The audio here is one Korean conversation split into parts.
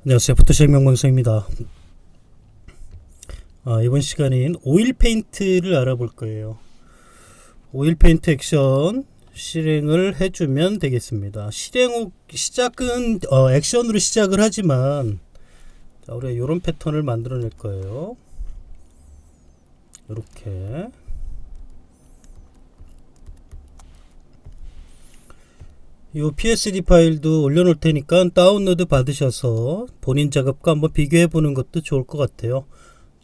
안녕하세요. 포토샵 명방송입니다. 이번 시간엔 오일 페인트를 알아볼 거예요. 오일 페인트 액션 실행을 해주면 되겠습니다. 시작은 액션으로 시작을 하지만 자, 우리가 이런 패턴을 만들어낼 거예요. 이렇게 이 PSD 파일도 올려놓을 테니까 다운로드 받으셔서 본인 작업과 한번 비교해 보는 것도 좋을 것 같아요.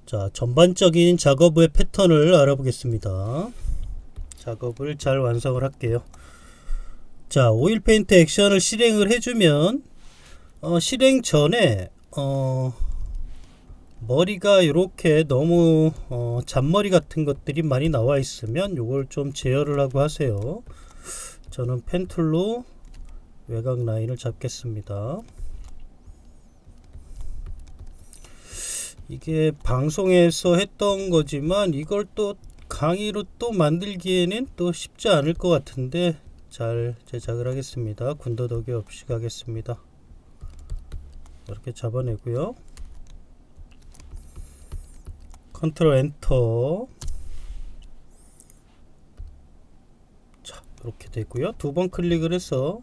자, 전반적인 작업의 패턴을 알아보겠습니다. 작업을 잘 완성을 할게요. 자, 오일 페인트 액션을 실행을 해주면 실행 전에 머리가 이렇게 너무 잔머리 같은 것들이 많이 나와 있으면 요걸 좀 제어를 하고 하세요. 저는 펜 툴로 외곽 라인을 잡겠습니다. 이게 방송에서 했던 거지만 이걸 또 강의로 또 만들기에는 또 쉽지 않을 것 같은데 잘 제작을 하겠습니다. 군더더기 없이 가겠습니다. 이렇게 잡아내고요. 컨트롤 엔터. 자, 이렇게 되고요. 두 번 클릭을 해서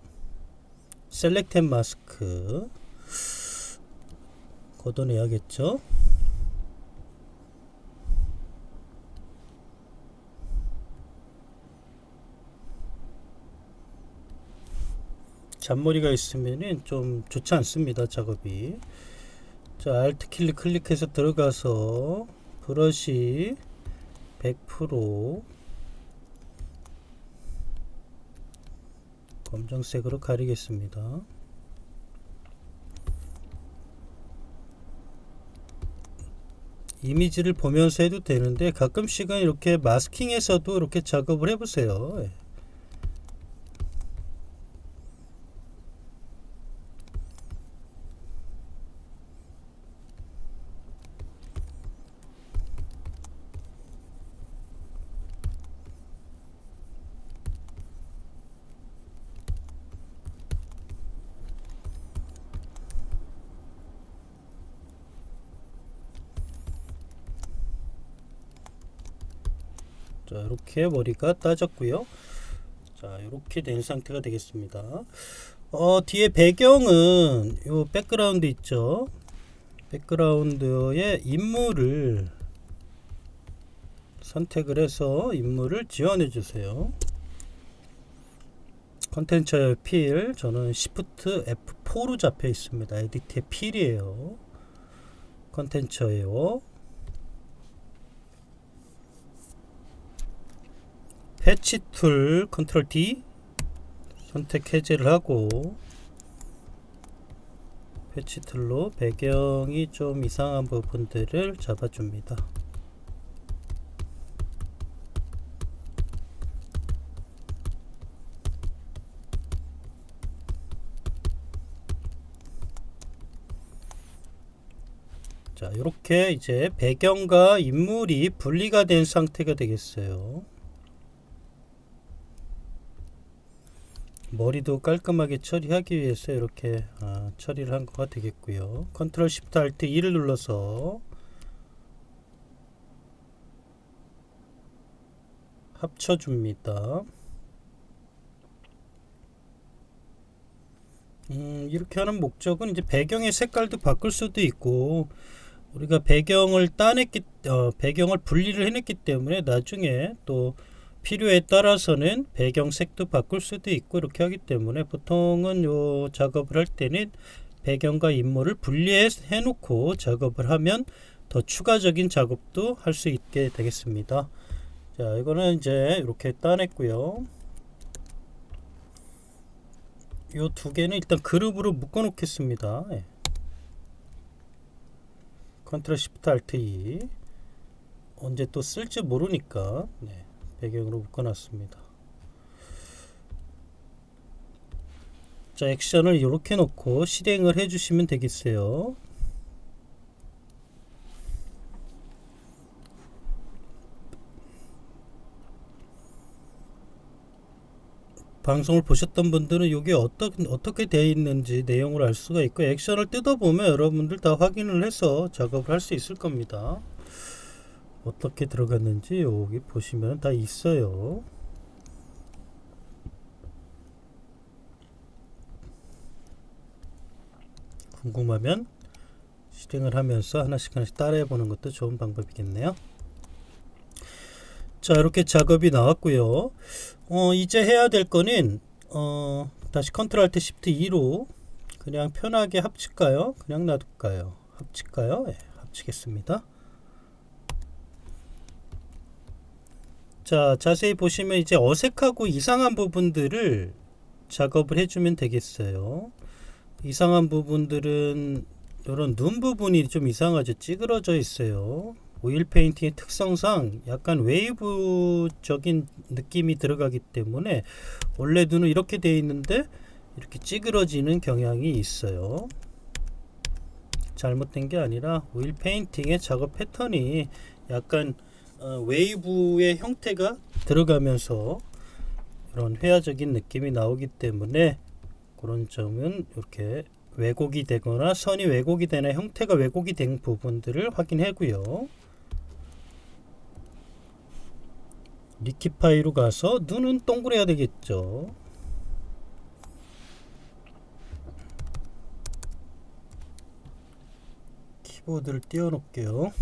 셀렉트 앤 마스크 걷어내야겠죠. 잔머리가 있으면은 좀 좋지 않습니다. 작업이. 자, 알트 키 클릭해서 들어가서 브러쉬 100% 검정색으로 가리겠습니다. 이미지를 보면서 해도 되는데 가끔씩은 이렇게 마스킹해서도 이렇게 작업을 해보세요. 자, 이렇게 머리가 따졌고요. 자, 이렇게 된 상태가 되겠습니다. 뒤에 배경은 요 백그라운드 있죠. 백그라운드에 인물을 선택을 해서 인물을 지원해 주세요. 컨텐츠의 필, 저는 Shift F4로 잡혀 있습니다. 에디트의 필이에요. 컨텐츠예요. 패치 툴 컨트롤 D 선택 해제를 하고 패치 툴로 배경이 좀 이상한 부분들을 잡아줍니다. 자, 이렇게 이제 배경과 인물이 분리가 된 상태가 되겠어요. 머리도 깔끔하게 처리하기 위해서 이렇게 처리를 한 거가 되겠고요. 컨트롤 시프트 알트 2를 눌러서 합쳐줍니다. 이렇게 하는 목적은 이제 배경의 색깔도 바꿀 수도 있고 우리가 배경을 분리를 해냈기 때문에 나중에 또 필요에 따라서는 배경색도 바꿀 수도 있고 이렇게 하기 때문에 보통은 요 작업을 할 때는 배경과 인물을 분리해 놓고 작업을 하면 더 추가적인 작업도 할 수 있게 되겠습니다. 자, 이거는 이제 이렇게 따냈고요. 요 두 개는 일단 그룹으로 묶어 놓겠습니다. 예. 컨트롤 시프트 알트 2 언제 또 쓸지 모르니까 네, 배경으로 묶어놨습니다. 자, 액션을 이렇게 놓고 실행을 해주시면 되겠어요. 방송을 보셨던 분들은 이게 어떻게 되어 있는지 내용을 알 수가 있고, 액션을 뜯어보면 여러분들 다 확인을 해서 작업을 할 수 있을 겁니다. 어떻게 들어갔는지 여기 보시면 다 있어요. 궁금하면 실행을 하면서 하나씩 따라해 보는 것도 좋은 방법이겠네요. 자, 이렇게 작업이 나왔고요. 이제 해야 될 거는 다시 컨트롤 알트 시프트 2로 그냥 편하게 합칠까요? 그냥 놔둘까요? 합칠까요? 네, 합치겠습니다. 자, 자세히 보시면 이제 어색하고 이상한 부분들을 작업을 해주면 되겠어요. 이상한 부분들은 이런 눈 부분이 좀 이상하죠. 찌그러져 있어요. 오일 페인팅의 특성상 약간 웨이브적인 느낌이 들어가기 때문에 원래 눈은 이렇게 되어 있는데 이렇게 찌그러지는 경향이 있어요. 잘못된 게 아니라 오일 페인팅의 작업 패턴이 약간 웨이브의 형태가 들어가면서 이런 회화적인 느낌이 나오기 때문에 그런 점은 이렇게 왜곡이 되거나 선이 왜곡이 되나 형태가 왜곡이 된 부분들을 확인하고요. 리키파이로 가서 눈은 동그래야 되겠죠. 키보드를 띄워놓을게요.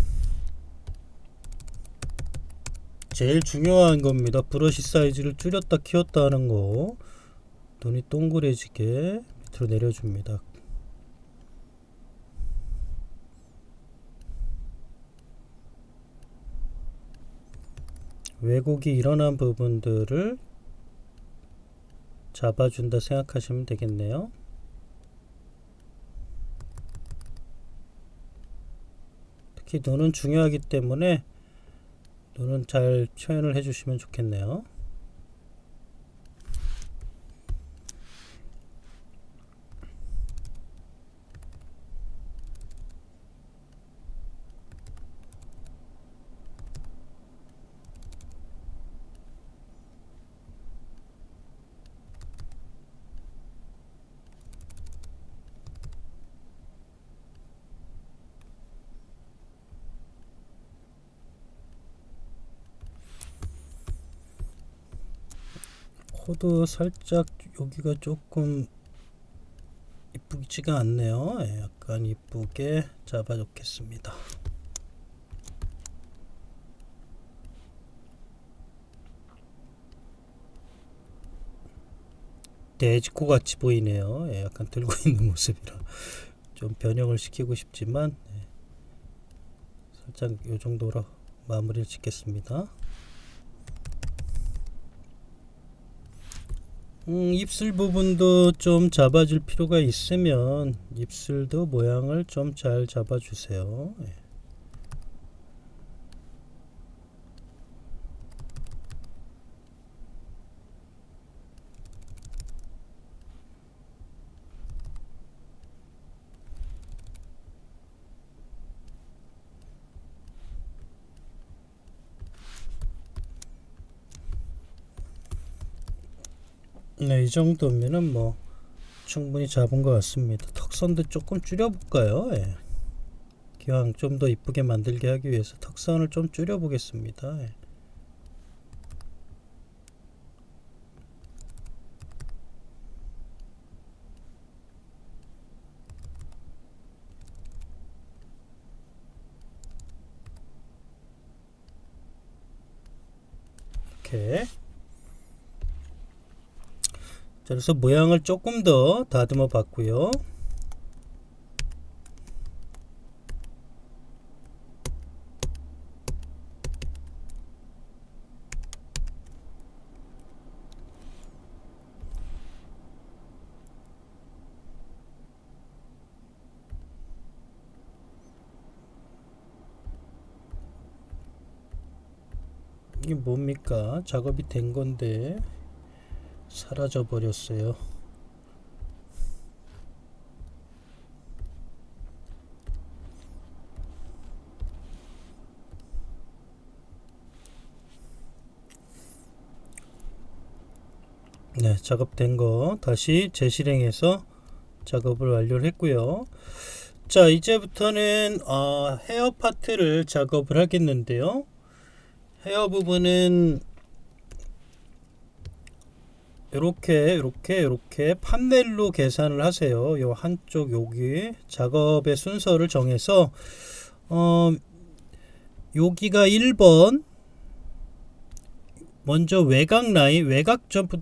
제일 중요한 겁니다. 브러쉬 사이즈를 줄였다 키웠다 하는 거. 눈이 동그래지게 밑으로 내려줍니다. 왜곡이 일어난 부분들을 잡아준다 생각하시면 되겠네요. 특히 눈은 중요하기 때문에 눈은 잘 표현을 해주시면 좋겠네요. 코도 살짝 여기가 조금 이쁘지가 않네요. 약간 이쁘게 잡아 놓겠습니다. 돼지코 같이 보이네요. 약간 들고 있는 모습이라 좀 변형을 시키고 싶지만 살짝 이 정도로 마무리를 짓겠습니다. 입술 부분도 좀 잡아줄 필요가 있으면 입술도 모양을 좀 잘 잡아주세요. 네, 이 정도면은 뭐 충분히 잡은 것 같습니다. 턱선도 조금 줄여볼까요? 기왕 좀 더 이쁘게 만들게 하기 위해서 턱선을 좀 줄여보겠습니다. 이렇게. 자, 그래서 모양을 조금 더 다듬어 봤고요. 이게 뭡니까? 작업이 된 건데 사라져 버렸어요. 네, 작업된 거 다시 재실행해서 작업을 완료를 했고요. 자, 이제부터는 헤어 파트를 작업을 하겠는데요. 헤어 부분은 이렇게 판넬로 계산을 하세요. 요 한쪽 여기 작업의 순서를 정해서 여기가 1번 먼저 외곽 라인, 외곽 점프,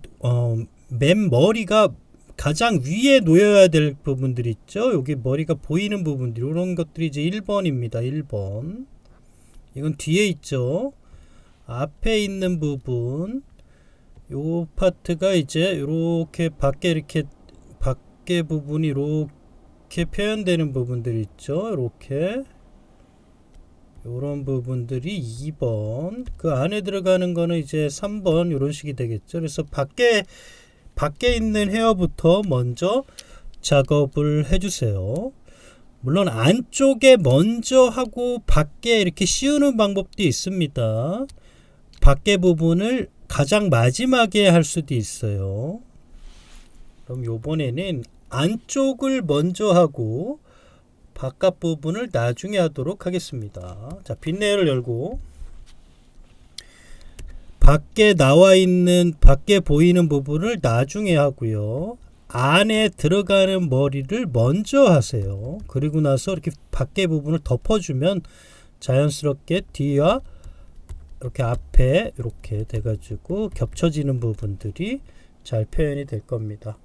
맨 머리가 가장 위에 놓여야 될 부분들이 있죠. 여기 머리가 보이는 부분들, 이런 것들이 이제 1번입니다. 1번. 이건 뒤에 있죠. 앞에 있는 부분, 요 파트가 이제 이렇게 밖에 부분이 이렇게 표현되는 부분들이 있죠. 이렇게. 요런 부분들이 2번, 그 안에 들어가는 거는 이제 3번 이런 식이 되겠죠. 그래서 밖에 있는 헤어부터 먼저 작업을 해주세요. 물론 안쪽에 먼저 하고 밖에 이렇게 씌우는 방법도 있습니다. 밖에 부분을 가장 마지막에 할 수도 있어요. 그럼 요번에는 안쪽을 먼저 하고 바깥 부분을 나중에 하도록 하겠습니다. 자, 빗내를 열고 밖에 나와 있는, 밖에 보이는 부분을 나중에 하고요. 안에 들어가는 머리를 먼저 하세요. 그리고 나서 이렇게 밖에 부분을 덮어주면 자연스럽게 뒤와 이렇게 앞에 이렇게 돼가지고 겹쳐지는 부분들이 잘 표현이 될 겁니다.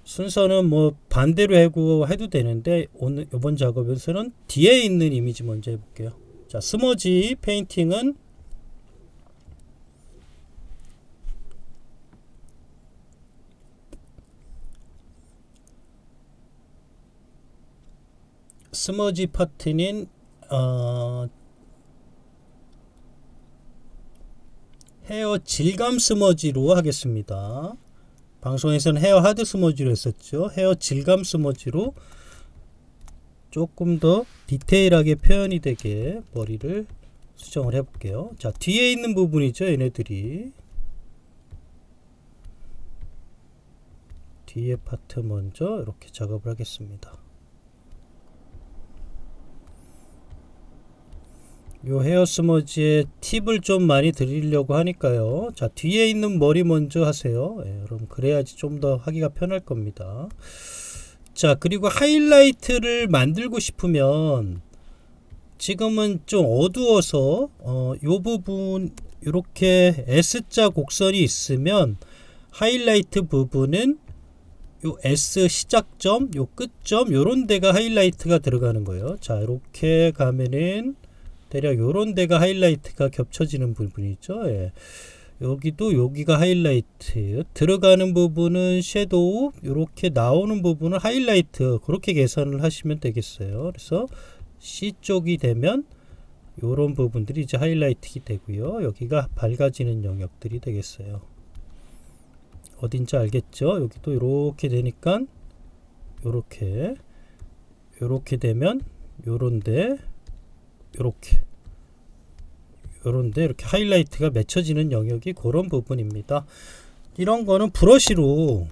순서는 뭐 반대로 해도 되는데 오늘 이번 작업에서는 뒤에 있는 이미지 먼저 해볼게요. 자, 스머지 페인팅은 스머지 파트는 헤어 질감 스머지로 하겠습니다. 방송에서는 헤어 하드 스머지로 했었죠. 헤어 질감 스머지로 조금 더 디테일하게 표현이 되게 머리를 수정을 해볼게요. 자, 뒤에 있는 부분이죠. 얘네들이 뒤에 파트 먼저 이렇게 작업을 하겠습니다. 요 헤어 스머지에 팁을 좀 많이 드리려고 하니까요. 자, 뒤에 있는 머리 먼저 하세요. 여러분, 그래야지 좀 더 하기가 편할 겁니다. 자, 그리고 하이라이트를 만들고 싶으면 지금은 좀 어두워서 요 부분 이렇게 S자 곡선이 있으면 하이라이트 부분은 요 S 시작점, 요 끝점, 요런 데가 하이라이트가 들어가는 거예요. 자, 이렇게 가면은 대략 요런 데가 하이라이트가 겹쳐지는 부분이죠. 예. 여기가 하이라이트, 들어가는 부분은 섀도우, 요렇게 나오는 부분은 하이라이트, 그렇게 계산을 하시면 되겠어요. 그래서 C 쪽이 되면 요런 부분들이 이제 하이라이트가 되고요. 여기가 밝아지는 영역들이 되겠어요. 어딘지 알겠죠? 여기도 이렇게 되니까 요렇게 되면 요런데 요런데 이렇게 하이라이트가 맺혀지는 영역이 그런 부분입니다. 이런 거는 브러쉬로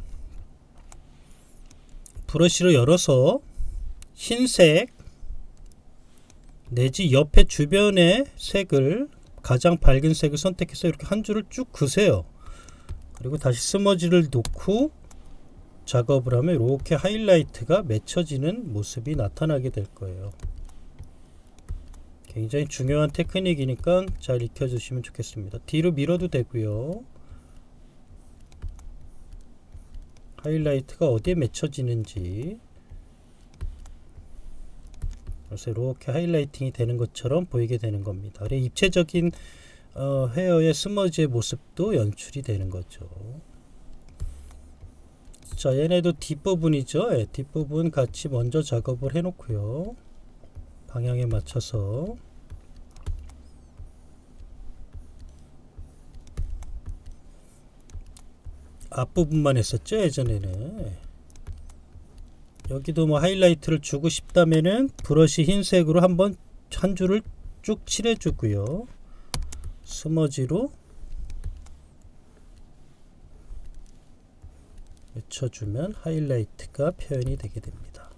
열어서 흰색 내지 옆에 주변의 색을, 가장 밝은 색을 선택해서 이렇게 한 줄을 쭉 그으세요. 그리고 다시 스머지를 놓고 작업을 하면 이렇게 하이라이트가 맺혀지는 모습이 나타나게 될 거예요. 굉장히 중요한 테크닉이니까 잘 익혀주시면 좋겠습니다. 뒤로 밀어도 되고요. 하이라이트가 어디에 맺혀지는지, 그래서 이렇게 하이라이팅이 되는 것처럼 보이게 되는 겁니다. 그래 입체적인 헤어의 스머지의 모습도 연출이 되는 거죠. 자, 얘네도 뒷부분이죠. 예, 뒷부분 같이 먼저 작업을 해 놓고요. 방향에 맞춰서 앞부분만 했었죠. 예전에는. 여기도 뭐 하이라이트를 주고 싶다면은 브러쉬 흰색으로 한번 한 줄을 쭉 칠해 주고요. 스머지로 맺혀주면 하이라이트가 표현이 되게 됩니다.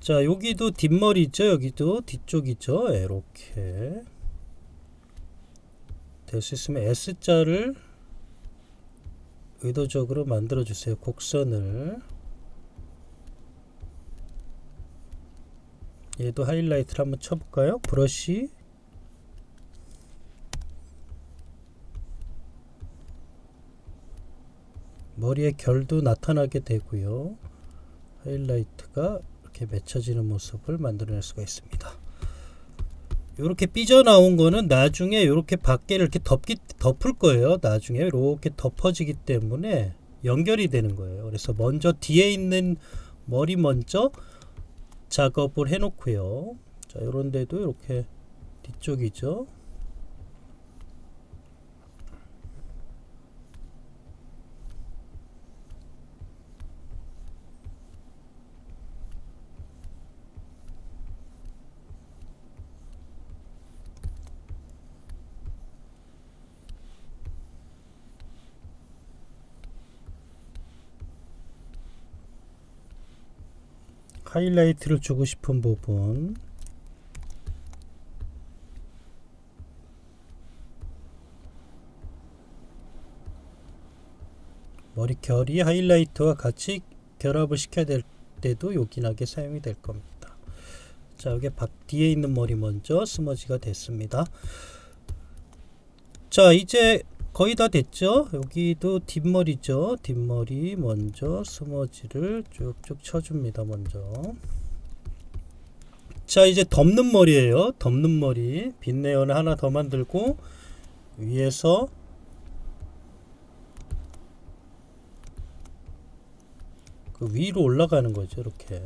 자, 여기도 뒷머리죠. 여기도 뒤쪽이죠. 이렇게 될 수 있으면 S자를 의도적으로 만들어 주세요. 곡선을. 얘도 하이라이트를 한번 쳐볼까요? 브러쉬, 머리에 결도 나타나게 되고요. 하이라이트가 이렇게 맺혀지는 모습을 만들어낼 수가 있습니다. 이렇게 삐져나온 거는 나중에 이렇게 밖에를 이렇게 덮을 거예요. 나중에 이렇게 덮어지기 때문에 연결이 되는 거예요. 그래서 먼저 뒤에 있는 머리 먼저 작업을 해 놓고요. 자, 이런 데도 이렇게 뒤쪽이죠. 하이라이트를 주고 싶은 부분, 머리 결이 하이라이트와 같이 결합을 시켜야 될 때도 요긴하게 사용이 될 겁니다. 자, 여기 뒤에 있는 머리 먼저 스머지가 됐습니다. 자, 이제 거의 다 됐죠. 여기도 뒷머리죠. 뒷머리 먼저 스머지를 쭉쭉 쳐줍니다. 먼저. 자, 이제 덮는 머리예요. 덮는 머리. 빗레어는 하나 더 만들고 위에서 그 위로 올라가는 거죠. 이렇게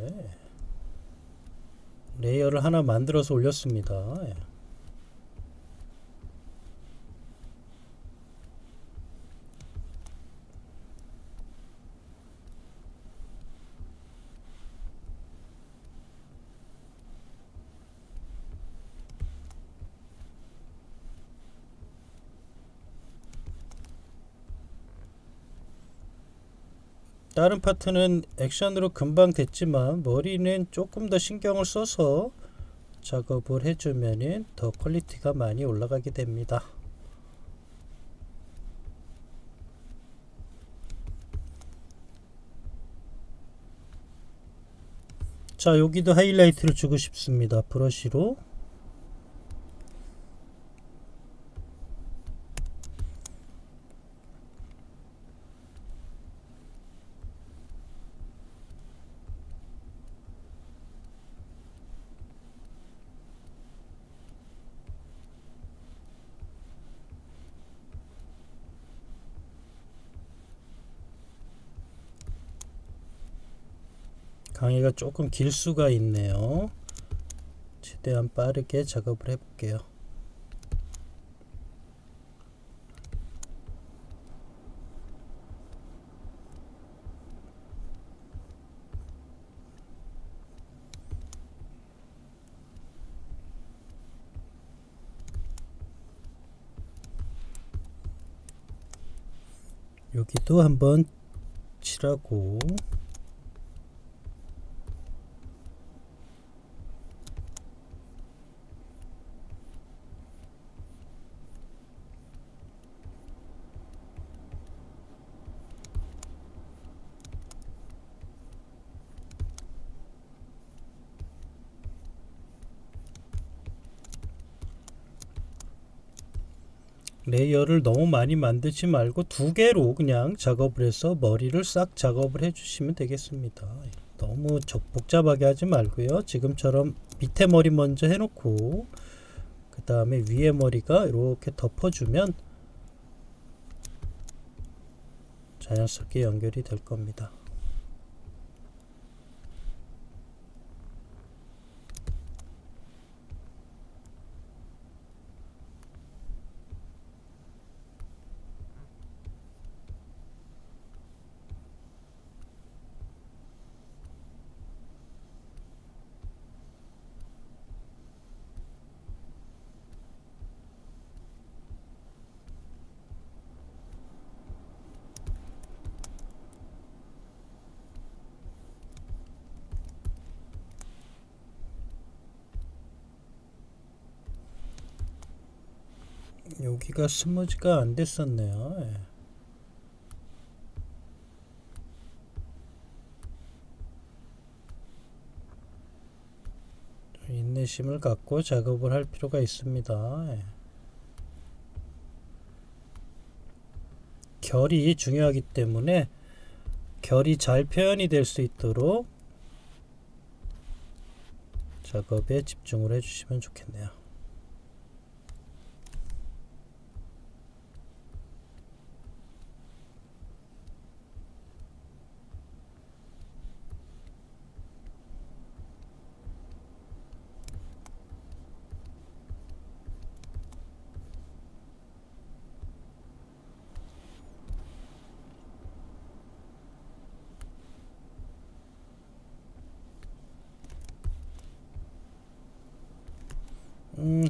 레이어를 하나 만들어서 올렸습니다. 다른 파트는 액션으로 금방 됐지만 머리는 조금 더 신경을 써서 작업을 해주면 더 퀄리티가 많이 올라가게 됩니다. 자, 여기도 하이라이트를 주고 싶습니다. 브러쉬로. 강의가 조금 길 수가 있네요. 최대한 빠르게 작업을 해볼게요. 여기도 한번 칠하고, 레이어를 너무 많이 만들지 말고 두 개로 그냥 작업을 해서 머리를 싹 작업을 해 주시면 되겠습니다. 너무 복잡하게 하지 말고요. 지금처럼 밑에 머리 먼저 해놓고 그 다음에 위에 머리가 이렇게 덮어주면 자연스럽게 연결이 될 겁니다. 여기가 스무즈가 안 됐었네요. 예. 인내심을 갖고 작업을 할 필요가 있습니다. 예. 결이 중요하기 때문에 결이 잘 표현이 될 수 있도록 작업에 집중을 해주시면 좋겠네요.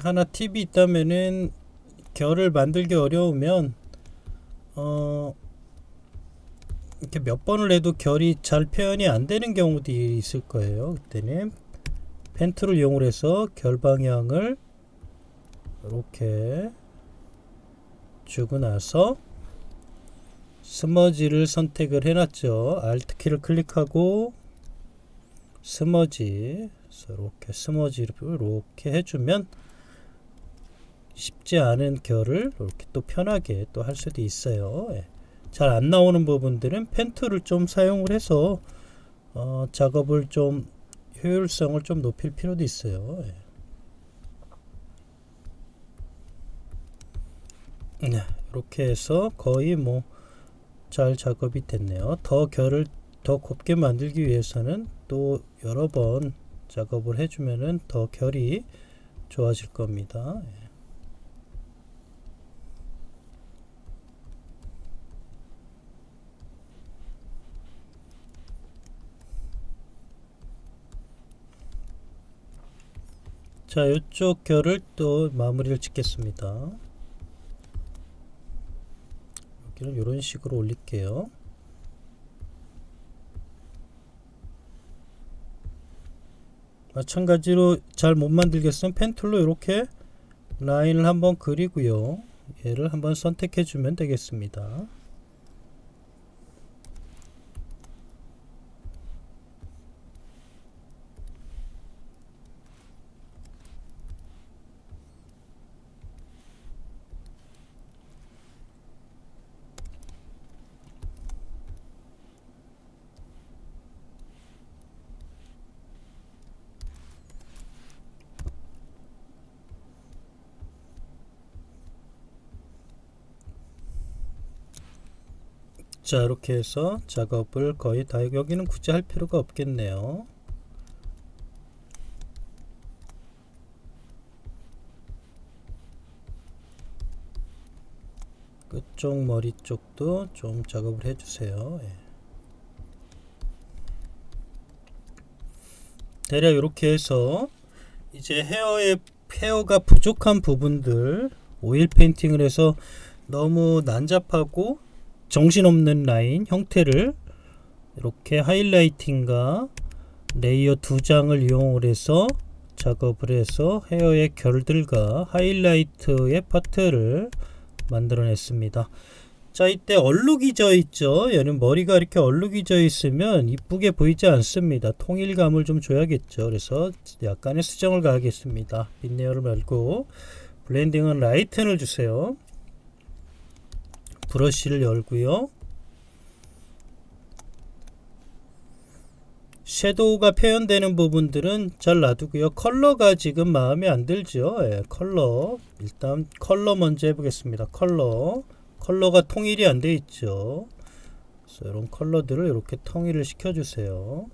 하나 팁이 있다면은 결을 만들기 어려우면 이렇게 몇 번을 해도 결이 잘 표현이 안 되는 경우들이 있을 거예요. 그때는 펜 툴을 이용해서 결 방향을 이렇게 주고 나서 스머지를 선택을 해놨죠. Alt 키를 클릭하고 스머지, 이렇게 스머지를 이렇게 해주면 쉽지 않은 결을 이렇게 또 편하게 또 할 수도 있어요. 예. 잘 안 나오는 부분들은 펜 툴을 좀 사용을 해서 작업을 좀 효율성을 좀 높일 필요도 있어요. 예. 네, 이렇게 해서 거의 뭐 잘 작업이 됐네요. 더 결을 더 곱게 만들기 위해서는 또 여러 번 작업을 해주면은 더 결이 좋아질 겁니다. 예. 자, 이쪽 결을 또 마무리를 짓겠습니다. 여기를 이런 식으로 올릴게요. 마찬가지로 잘 못 만들겠으면 펜 툴로 이렇게 라인을 한번 그리고요. 얘를 한번 선택해 주면 되겠습니다. 자, 이렇게 해서 작업을 거의 다, 여기는 굳이 할 필요가 없겠네요. 끝쪽 머리 쪽도 좀 작업을 해주세요. 예. 대략 이렇게 해서 이제 헤어가 부족한 부분들 오일 페인팅을 해서 너무 난잡하고 정신없는 라인 형태를 이렇게 하이라이팅과 레이어 두 장을 이용을 해서 작업을 해서 헤어의 결들과 하이라이트의 파트를 만들어냈습니다. 자, 이때 얼룩이 져 있죠. 얘는 머리가 이렇게 얼룩이 져 있으면 이쁘게 보이지 않습니다. 통일감을 좀 줘야겠죠. 그래서 약간의 수정을 가하겠습니다. 빗레이어를 말고 블렌딩은 라이튼을 주세요. 브러쉬를 열고요. 섀도우가 표현되는 부분들은 잘 놔두고요. 컬러가 지금 마음에 안 들죠. 예, 컬러 일단 컬러 먼저 해보겠습니다. 컬러가 통일이 안 돼 있죠. 그래서 이런 컬러들을 이렇게 통일을 시켜주세요.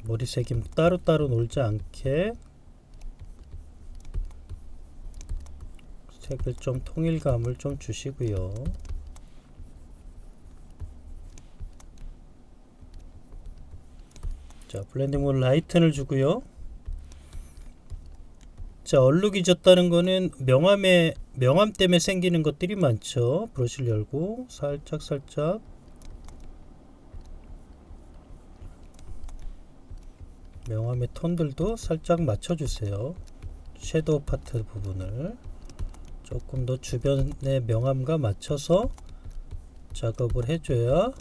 머리색이 따로따로 놀지 않게 색을 좀 통일감을 좀 주시고요. 자, 블렌딩 물 라이튼을 주고요. 자, 얼룩이 졌다는 거는 명암 때문에 생기는 것들이 많죠. 브러쉬를 열고 살짝 명암의 톤들도 살짝 맞춰주세요. 섀도우 파트 부분을 조금 더 주변의 명암과 맞춰서 작업을 해줘야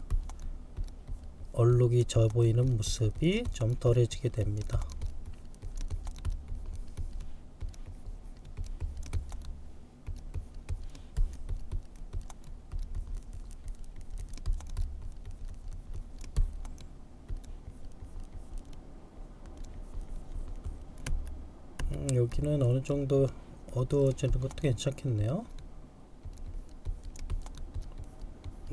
얼룩이 져 보이는 모습이 좀 덜해지게 됩니다. 여기는 어느 정도 어두워지는 것도 괜찮겠네요.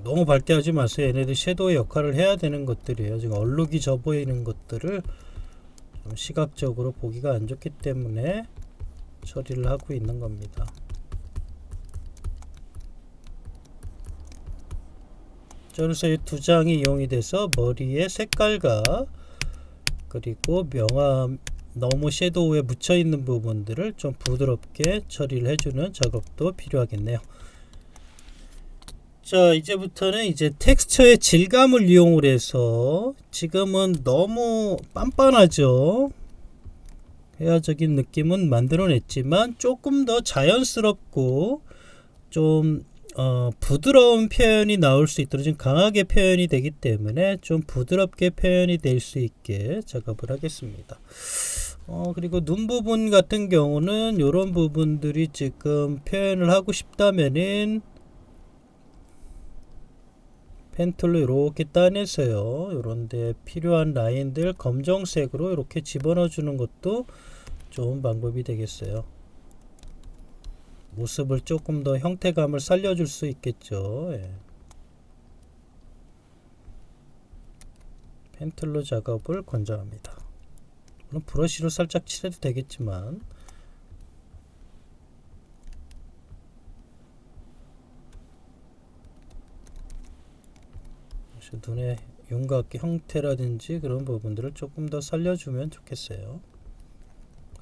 너무 밝게 하지 마세요. 얘네들 섀도우의 역할을 해야 되는 것들이에요. 지금 얼룩이 져 보이는 것들을 좀 시각적으로 보기가 안 좋기 때문에 처리를 하고 있는 겁니다. 그래서 이 두 장이 이용이 돼서 머리의 색깔과 그리고 명암 너무 섀도우에 묻혀 있는 부분들을 좀 부드럽게 처리를 해주는 작업도 필요하겠네요. 자, 이제부터는 이제 텍스처의 질감을 이용을 해서 지금은 너무 빤빤하죠. 회화적인 느낌은 만들어냈지만 조금 더 자연스럽고 좀 부드러운 표현이 나올 수 있도록 좀 강하게 표현이 되기 때문에 좀 부드럽게 표현이 될 수 있게 작업을 하겠습니다. 그리고 눈 부분 같은 경우는 이런 부분들이 지금 표현을 하고 싶다면은 펜틀로 이렇게 따내서요. 이런데 필요한 라인들 검정색으로 이렇게 집어넣어 주는 것도 좋은 방법이 되겠어요. 모습을 조금 더 형태감을 살려줄 수 있겠죠. 예. 펜틀로 작업을 권장합니다. 물론 브러쉬로 살짝 칠해도 되겠지만 눈의 윤곽 형태라든지 그런 부분들을 조금 더 살려주면 좋겠어요.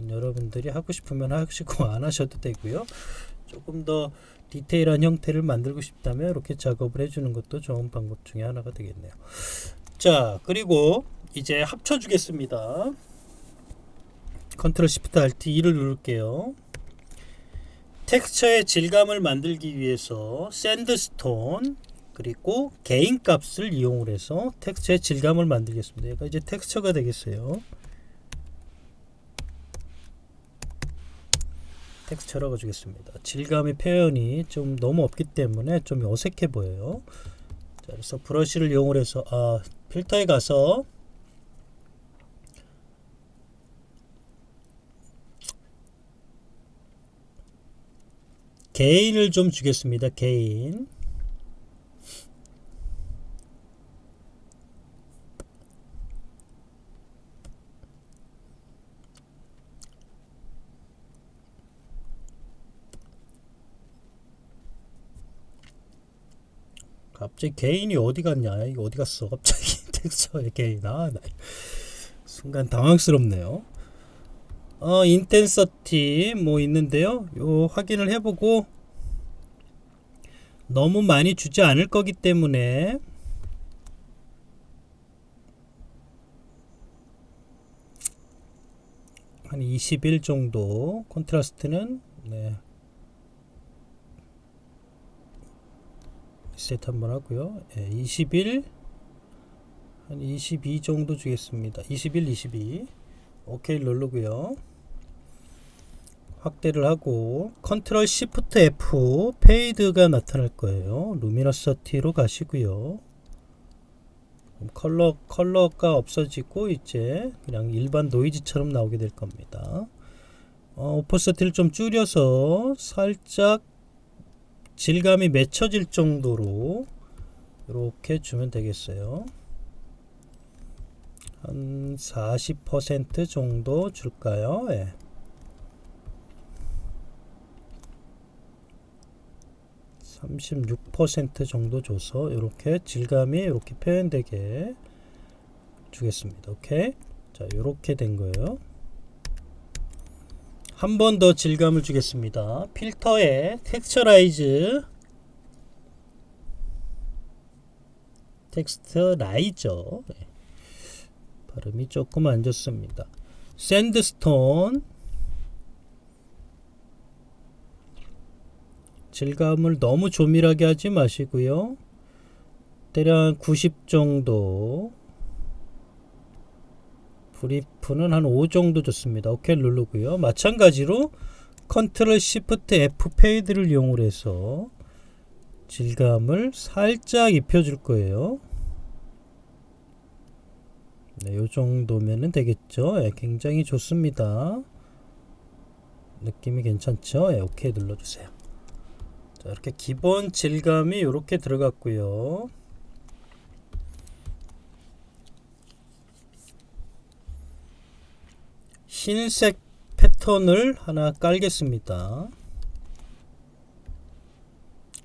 여러분들이 하고 싶으면 하시고 안 하셔도 되고요. 조금 더 디테일한 형태를 만들고 싶다면 이렇게 작업을 해주는 것도 좋은 방법 중에 하나가 되겠네요. 자, 그리고 이제 합쳐 주겠습니다. 컨트롤 시프트 알트 2를 누를게요. 텍스처의 질감을 만들기 위해서 샌드스톤 그리고 개인 값을 이용을 해서 텍스처의 질감을 만들겠습니다. 얘가 이제 텍스처가 되겠어요. 텍스처라고 주겠습니다. 질감의 표현이 좀 너무 없기 때문에 좀 어색해 보여요. 자, 그래서 브러쉬를 이용을 해서 필터에 가서 개인을 좀 주겠습니다. 개인. 갑자기 개인이 어디 갔냐? 이거 어디 갔어? 갑자기 텍스처의 개인. 나 순간 당황스럽네요. 인텐서티 뭐 있는데요. 요 확인을 해보고 너무 많이 주지 않을 거기 때문에 한 21 정도 콘트라스트는 리셋 한번 하고요. 21 한 22 정도 주겠습니다. 21, 22 오케이 누르고요. 확대를 하고 컨트롤 시프트 F 페이드가 나타날 거예요. 루미너시티로 가시고요. 컬러가 없어지고 이제 그냥 일반 노이즈처럼 나오게 될 겁니다. 오퍼시티를 좀 줄여서 살짝 질감이 맺혀질 정도로 이렇게 주면 되겠어요. 한 40% 정도 줄까요? 36% 정도 줘서 이렇게 질감이 이렇게 표현되게 주겠습니다. 오케이. 자, 이렇게 된 거예요. 한 번 더 질감을 주겠습니다. 필터에 텍스처라이저 발음이 조금 안 좋습니다. 샌드스톤. 질감을 너무 조밀하게 하지 마시고요. 대략 90 정도. 브리프는 한 5 정도 좋습니다. 오케이 누르고요. 마찬가지로 컨트롤 시프트 F 페이드를 이용을 해서 질감을 살짝 입혀줄 거예요. 네, 요 정도면은 되겠죠. 네, 굉장히 좋습니다. 느낌이 괜찮죠? 네, 오케이 눌러주세요. 자, 이렇게 기본 질감이 이렇게 들어갔고요. 흰색 패턴을 하나 깔겠습니다.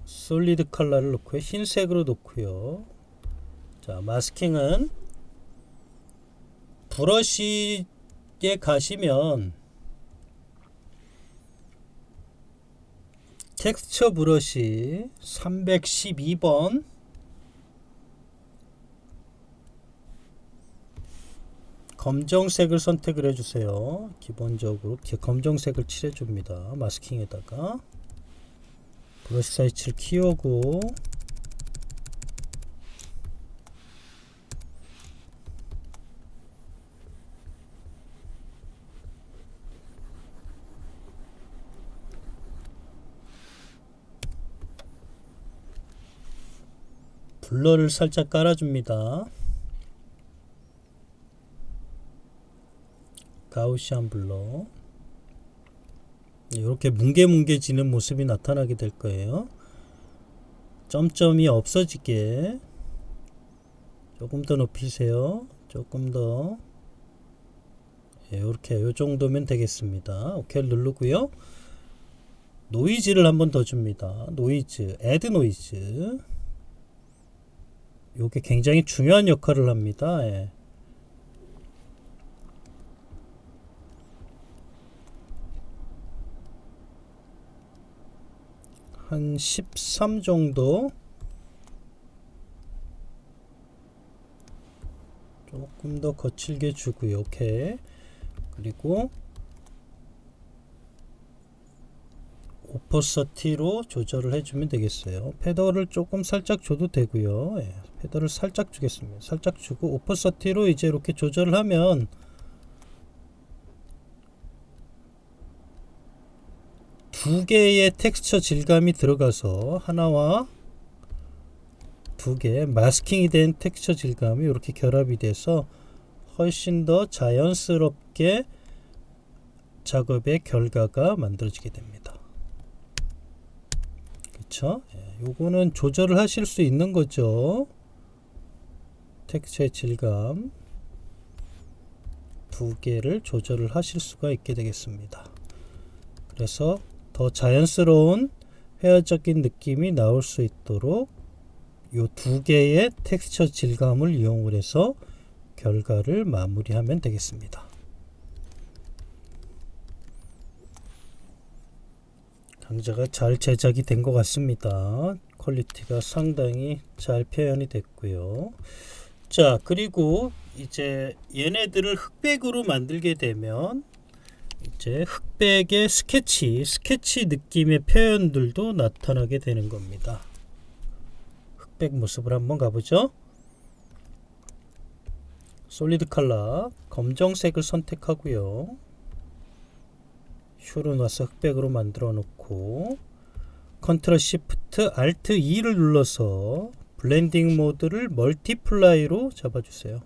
솔리드 컬러를 놓고요. 흰색으로 놓고요. 자, 마스킹은 브러쉬에 가시면 텍스처 브러쉬 312번 검정색을 선택을 해주세요. 기본적으로 검정색을 칠해줍니다. 마스킹에다가 브러쉬 사이즈를 키우고 블러를 살짝 깔아줍니다. 가우시안 블러. 이렇게 뭉게뭉게지는 모습이 나타나게 될 거예요. 점점이 없어지게 조금 더 높이세요. 조금 더. 이렇게 요 정도면 되겠습니다. 오케이 누르고요. 노이즈를 한번 더 줍니다. 노이즈, 애드 노이즈. 요게 굉장히 중요한 역할을 합니다. 예. 한 13 정도. 조금 더 거칠게 주고요. 오케이. 그리고 오퍼서티로 조절을 해주면 되겠어요. 패더를 조금 살짝 줘도 되고요. 예, 패더를 살짝 주겠습니다. 살짝 주고 오퍼서티로 이제 이렇게 조절을 하면 두 개의 텍스처 질감이 들어가서 하나와 두 개 마스킹이 된 텍스처 질감이 이렇게 결합이 돼서 훨씬 더 자연스럽게 작업의 결과가 만들어지게 됩니다. 그쵸? 예, 요거는 조절을 하실 수 있는 거죠. 텍스처의 질감 두 개를 조절을 하실 수가 있게 되겠습니다. 그래서 더 자연스러운 회화적인 느낌이 나올 수 있도록 요 두 개의 텍스처 질감을 이용을 해서 결과를 마무리하면 되겠습니다. 강좌가 잘 제작이 된 것 같습니다. 퀄리티가 상당히 잘 표현이 됐고요. 자, 그리고 이제 얘네들을 흑백으로 만들게 되면 이제 흑백의 스케치 느낌의 표현들도 나타나게 되는 겁니다. 흑백 모습을 한번 가보죠. 솔리드 컬러 검정색을 선택하고요. 휴로 놔서 흑백으로 만들어 놓고 컨트롤 시프트 알트 E를 눌러서 블렌딩 모드를 멀티플라이로 잡아주세요.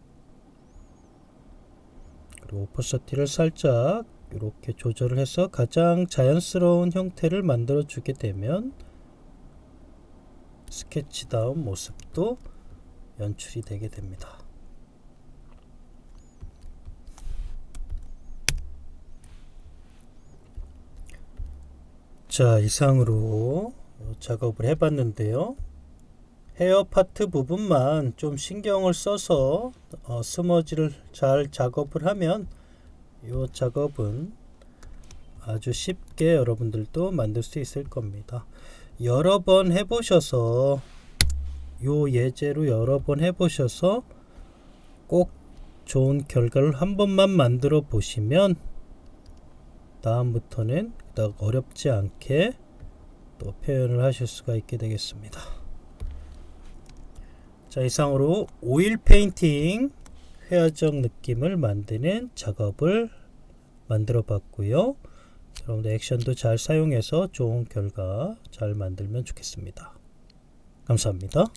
그리고 오퍼서티를 살짝 이렇게 조절을 해서 가장 자연스러운 형태를 만들어 주게 되면 스케치다운 모습도 연출이 되게 됩니다. 자, 이상으로 작업을 해봤는데요. 헤어 파트 부분만 좀 신경을 써서 스머지를 잘 작업을 하면 이 작업은 아주 쉽게 여러분들도 만들 수 있을 겁니다. 여러 번 해보셔서 요 예제로 여러 번 해보셔서 꼭 좋은 결과를 한 번만 만들어 보시면 다음부터는 그닥 어렵지 않게 또 표현을 하실 수가 있게 되겠습니다. 자, 이상으로 오일 페인팅 회화적 느낌을 만드는 작업을 만들어 봤고요. 여러분들 액션도 잘 사용해서 좋은 결과 잘 만들면 좋겠습니다. 감사합니다.